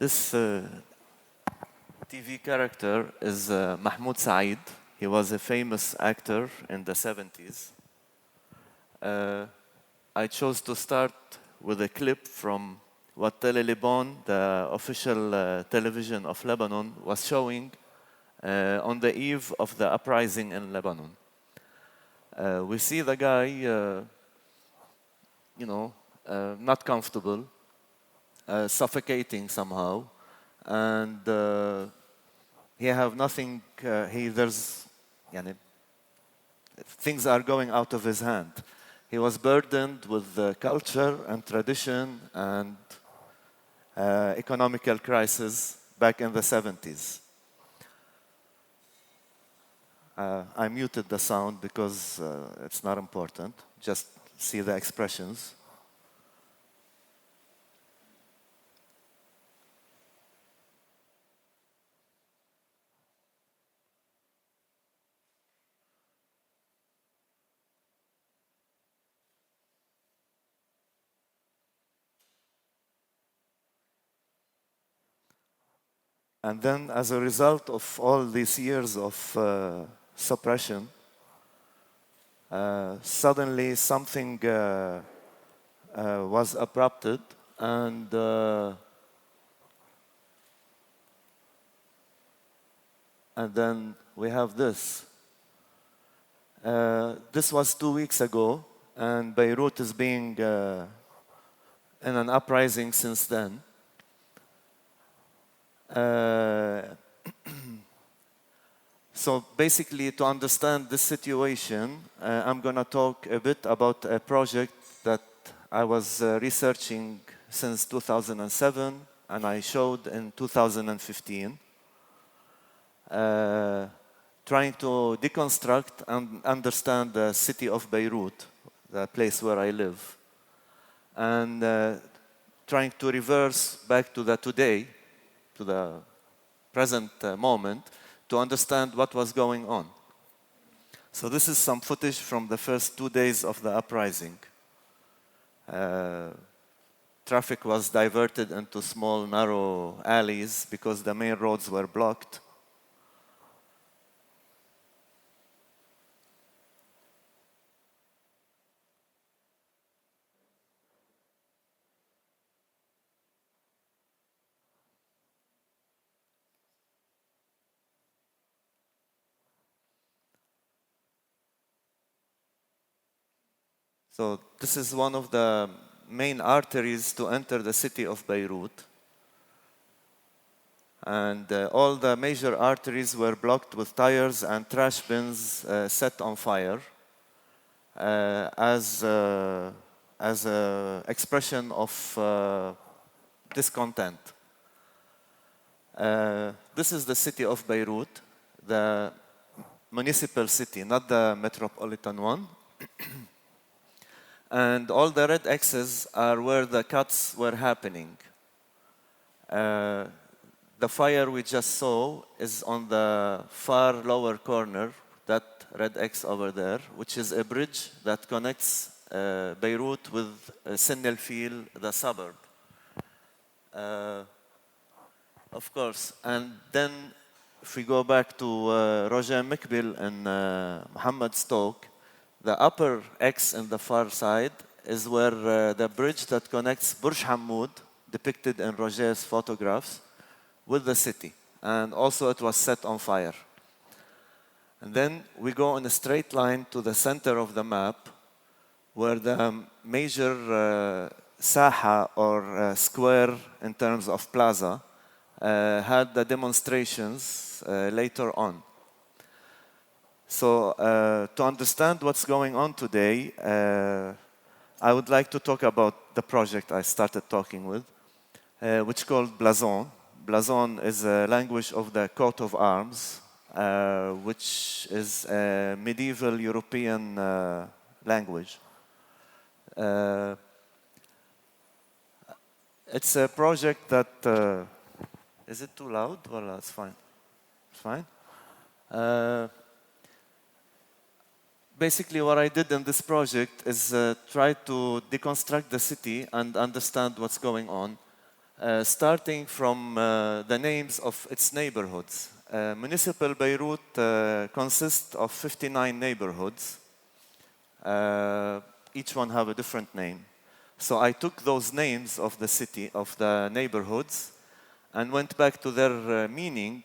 This TV character is Mahmoud Saeed. He was a famous actor in the 70s. I chose to start with a clip from what Tele Liban, the official television of Lebanon, was showing on the eve of the uprising in Lebanon. We see the guy, not comfortable, suffocating somehow, and he have nothing. Things are going out of his hand. He was burdened with culture and tradition and economical crisis back in the 70s. I muted the sound because it's not important. Just see the expressions. And then, as a result of all these years of suppression, suddenly something was abrupted, and then we have this. This was 2 weeks ago, and Beirut is being in an uprising since then. So basically, to understand this situation, I'm going to talk a bit about a project that I was researching since 2007, and I showed in 2015, trying to deconstruct and understand the city of Beirut, the place where I live, and trying to reverse back to the today, to the present moment, to understand what was going on. So this is some footage from the first 2 days of the uprising. Traffic was diverted into small, narrow alleys because the main roads were blocked. So this is one of the main arteries to enter the city of Beirut. And all the major arteries were blocked with tires and trash bins set on fire as an expression of discontent. This is the city of Beirut, the municipal city, not the metropolitan one. And all the red X's are where the cuts were happening. The fire we just saw is on the far lower corner, that red X over there, which is a bridge that connects Beirut with Sin El Fil, the suburb. Of course, and then if we go back to Roger Mekbil and Mohammed Stoke, the upper X in the far side is where the bridge that connects Burj Hammoud, depicted in Roger's photographs, with the city. And also it was set on fire. And then we go in a straight line to the center of the map, where the major saha or square in terms of plaza had the demonstrations later on. So to understand what's going on today, I would like to talk about the project I started talking with, which is called Blazon. Blazon is a language of the coat of arms, which is a medieval European language. It's a project that... is it too loud? Well, it's fine. It's fine. Basically, what I did in this project is try to deconstruct the city and understand what's going on. starting from the names of its neighborhoods. Municipal Beirut consists of 59 neighborhoods. Each one have a different name. So I took those names of the city, of the neighborhoods, and went back to their meaning.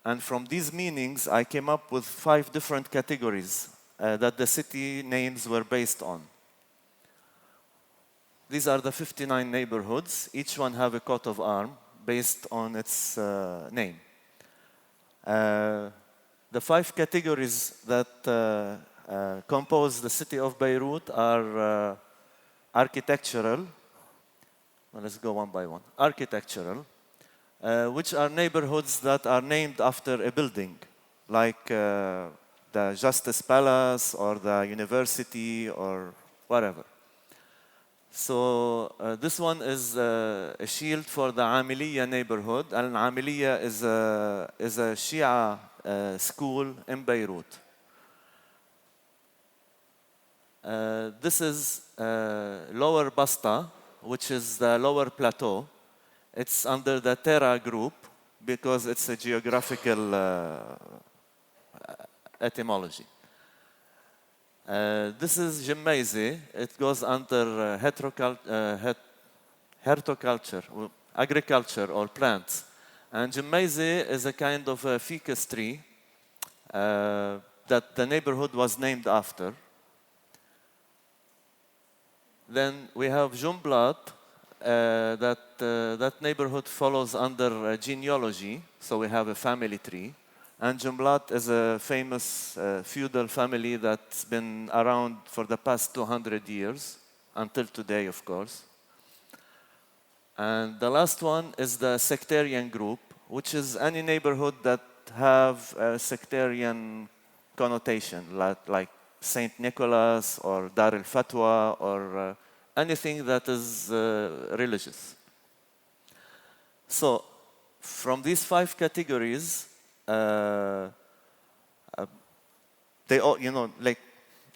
And from these meanings, I came up with 5 different categories that the city names were based on. These are the 59 neighborhoods. Each one have a coat of arms based on its name. The 5 categories that compose the city of Beirut are architectural. Well, let's go one by one. Architectural, which are neighborhoods that are named after a building, like the Justice Palace or the university or whatever. So this one is a shield for the Amiliya neighborhood. Al-Amiliya is a Shia school in Beirut. This is Lower Basta, which is the lower plateau. It's under the Terra group because it's a geographical etymology. This is Jemmaisi. It goes under horticulture, agriculture or plants. And Jemmaisi is a kind of a ficus tree that the neighborhood was named after. Then we have Jumblat. That neighborhood follows under genealogy, so we have a family tree. And Jumblat is a famous feudal family that's been around for the past 200 years, until today, of course. And the last one is the sectarian group, which is any neighborhood that have a sectarian connotation, like Saint Nicholas or Dar al-Fatwa or anything that is religious. So, from these 5 categories, they all, like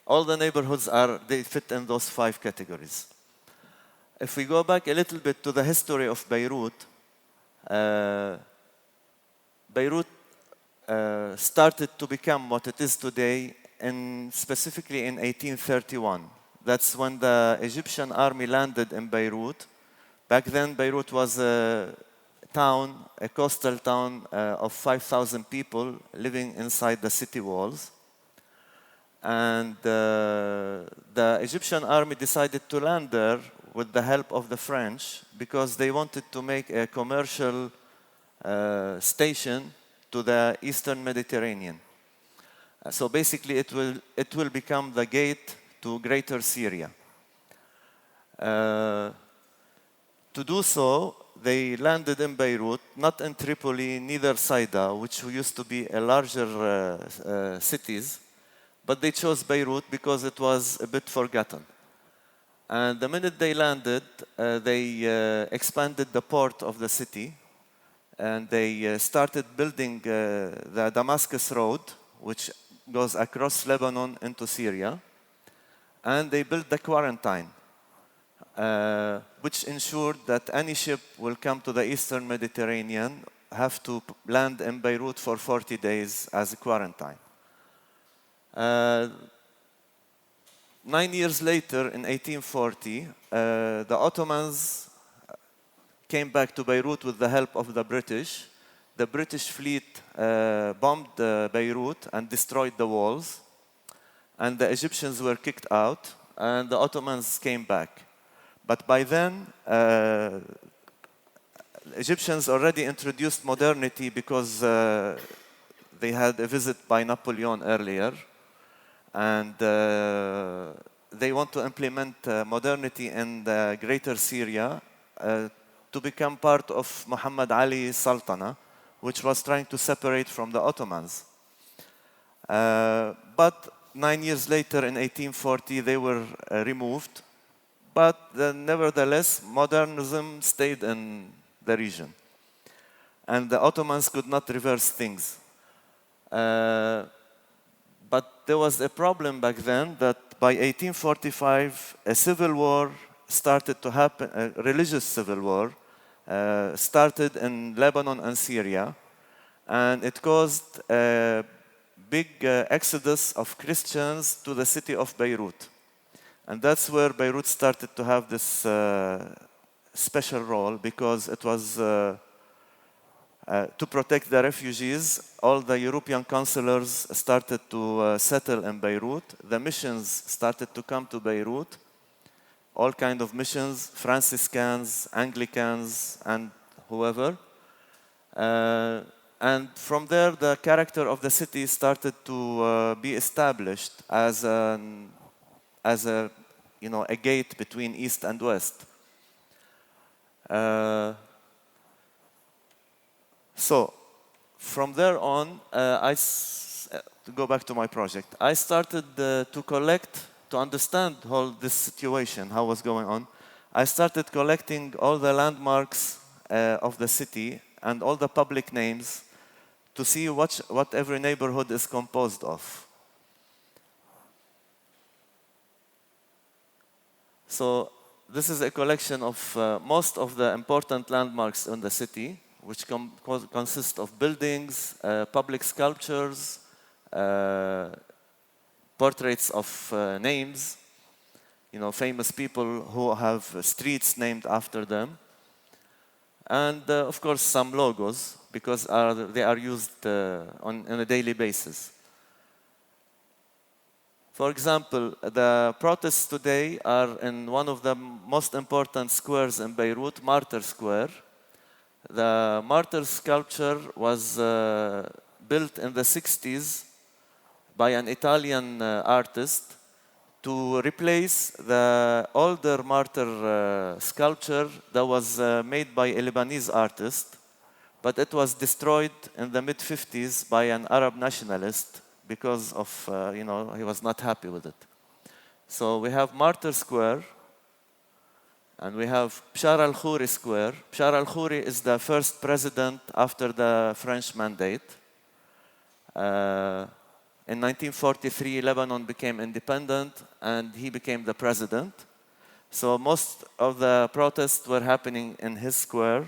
all the neighborhoods they fit in those 5 categories. If we go back a little bit to the history of Beirut, Beirut started to become what it is today, specifically in 1831. That's when the Egyptian army landed in Beirut. Back then, Beirut was a coastal town of 5,000 people living inside the city walls. And the Egyptian army decided to land there with the help of the French because they wanted to make a commercial station to the Eastern Mediterranean. So basically, it will become the gate to Greater Syria. To do so, they landed in Beirut, not in Tripoli, neither Saida, which used to be a larger cities, but they chose Beirut because it was a bit forgotten. And the minute they landed, they expanded the port of the city, and they started building the Damascus Road, which goes across Lebanon into Syria. And they built the quarantine, which ensured that any ship will come to the Eastern Mediterranean have to land in Beirut for 40 days as a quarantine. 9 years later, in 1840, the Ottomans came back to Beirut with the help of the British. The British fleet bombed Beirut and destroyed the walls. And the Egyptians were kicked out, and the Ottomans came back. But by then, Egyptians already introduced modernity because they had a visit by Napoleon earlier. And they want to implement modernity in the Greater Syria to become part of Muhammad Ali's Sultanate, which was trying to separate from the Ottomans. But 9 years later, in 1840, they were removed. But nevertheless, modernism stayed in the region. And the Ottomans could not reverse things. But there was a problem back then that by 1845, a civil war started to happen, a religious civil war, started in Lebanon and Syria, and it caused a big exodus of Christians to the city of Beirut. And that's where Beirut started to have this special role, because it was to protect the refugees. All the European consulars started to settle in Beirut. The missions started to come to Beirut. All kind of missions, Franciscans, Anglicans, and whoever. And from there, the character of the city started to be established as a gate between East and West. So, from there on, to go back to my project, I started to collect, to understand all this situation, how was going on. I started collecting all the landmarks of the city and all the public names to see what every neighborhood is composed of. So this is a collection of most of the important landmarks in the city, which consist of buildings, public sculptures, portraits of names, famous people who have streets named after them, and of course some logos, because they are used on a daily basis. For example, the protests today are in one of the most important squares in Beirut, Martyrs Square. The Martyrs sculpture was built in the 60s by an Italian artist to replace the older martyr sculpture that was made by a Lebanese artist, but it was destroyed in the mid-50s by an Arab nationalist because of, he was not happy with it. So we have Martyrs Square, and we have Bshar al-Khouri Square. Bshar al-Khouri is the first president after the French mandate. In 1943, Lebanon became independent, and he became the president. So most of the protests were happening in his square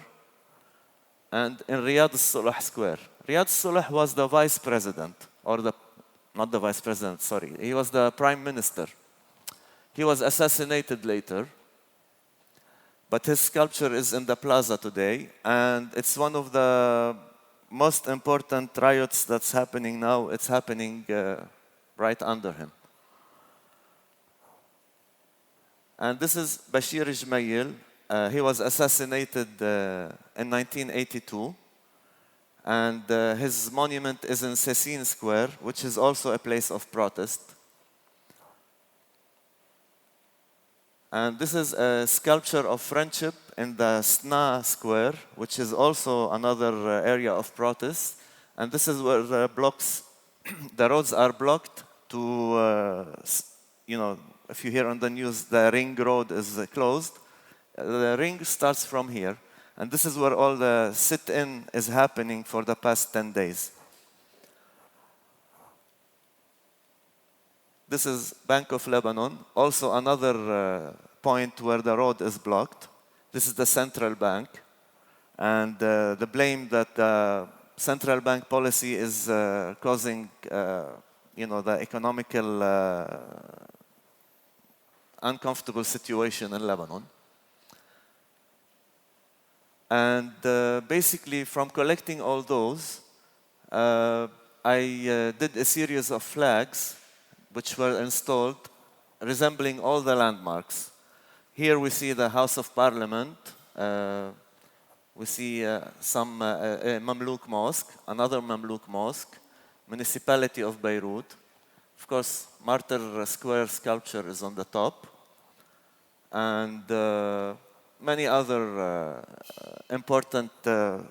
and in Riyadh al-Sulah Square. Riyadh al-Sulah was the vice president, not the vice president, sorry. He was the prime minister. He was assassinated later, but his sculpture is in the plaza today, and it's one of the most important riots that's happening now. It's happening right under him. And this is Bashir Jmayil. He was assassinated in 1982. And his monument is in Cécine Square, which is also a place of protest. And this is a sculpture of friendship in the Sna Square, which is also another area of protest. And this is where the roads are blocked to, if you hear on the news, the ring road is closed. The ring starts from here. And this is where all the sit-in is happening for the past 10 days. This is Bank of Lebanon, also another point where the road is blocked. This is the central bank. And the blame that the central bank policy is causing, the economical uncomfortable situation in Lebanon. And basically, from collecting all those, I did a series of flags which were installed resembling all the landmarks. Here we see the House of Parliament. We see some Mamluk mosque, another Mamluk mosque, Municipality of Beirut. Of course, Martyrs Square sculpture is on the top. And many other important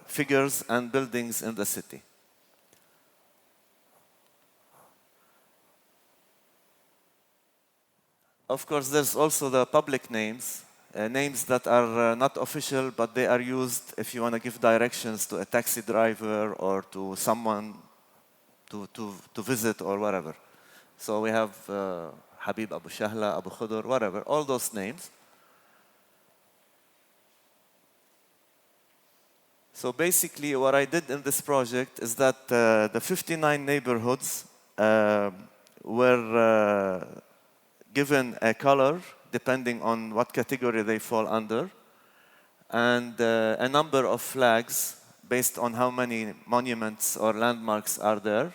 figures and buildings in the city. Of course, there's also the public names, names that are not official, but they are used if you want to give directions to a taxi driver or to someone to visit or whatever. So we have Habib Abu Shahla, Abu Khudur, whatever, all those names. So basically, what I did in this project is that the 59 neighborhoods were given a color depending on what category they fall under, and a number of flags based on how many monuments or landmarks are there,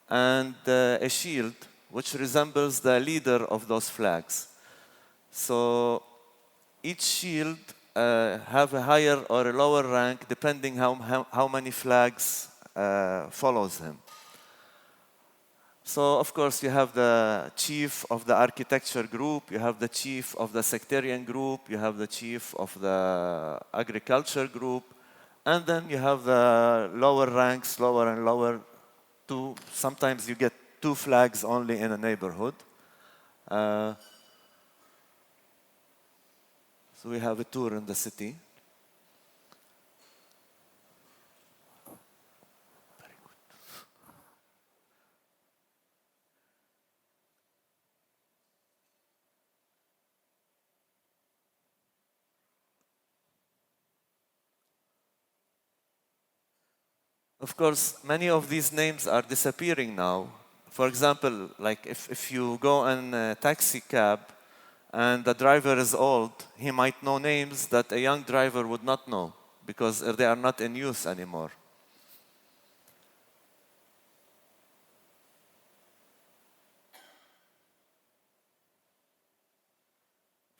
and a shield which resembles the leader of those flags. So each shield have a higher or a lower rank depending how many flags follows him. So of course you have the chief of the architecture group, you have the chief of the sectarian group, you have the chief of the agriculture group, and then you have the lower ranks, lower and lower. Sometimes you get 2 flags only in a neighborhood. So we have a tour in the city. Of course, many of these names are disappearing now. For example, like if you go in a taxi cab and the driver is old, he might know names that a young driver would not know because they are not in use anymore.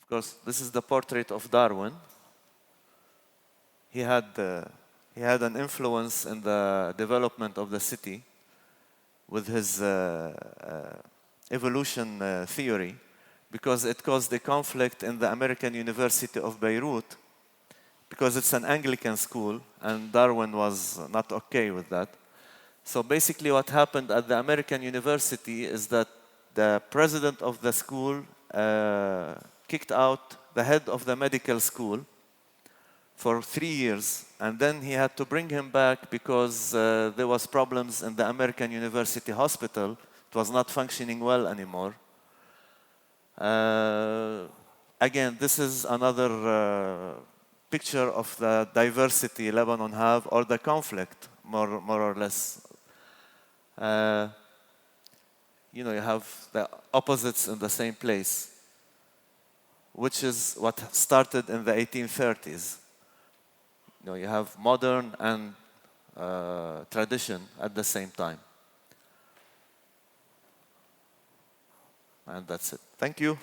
Of course, this is the portrait of Darwin. He had an influence in the development of the city with his evolution theory, because it caused a conflict in the American University of Beirut, because it's an Anglican school, and Darwin was not okay with that. So basically what happened at the American University is that the president of the school kicked out the head of the medical school for 3 years, and then he had to bring him back because there was problems in the American University Hospital. It was not functioning well anymore. Again, this is another picture of the diversity Lebanon have, or the conflict, more or less. You know, you have the opposites in the same place, which is what started in the 1830s. You know, you have modern and tradition at the same time. And that's it. Thank you.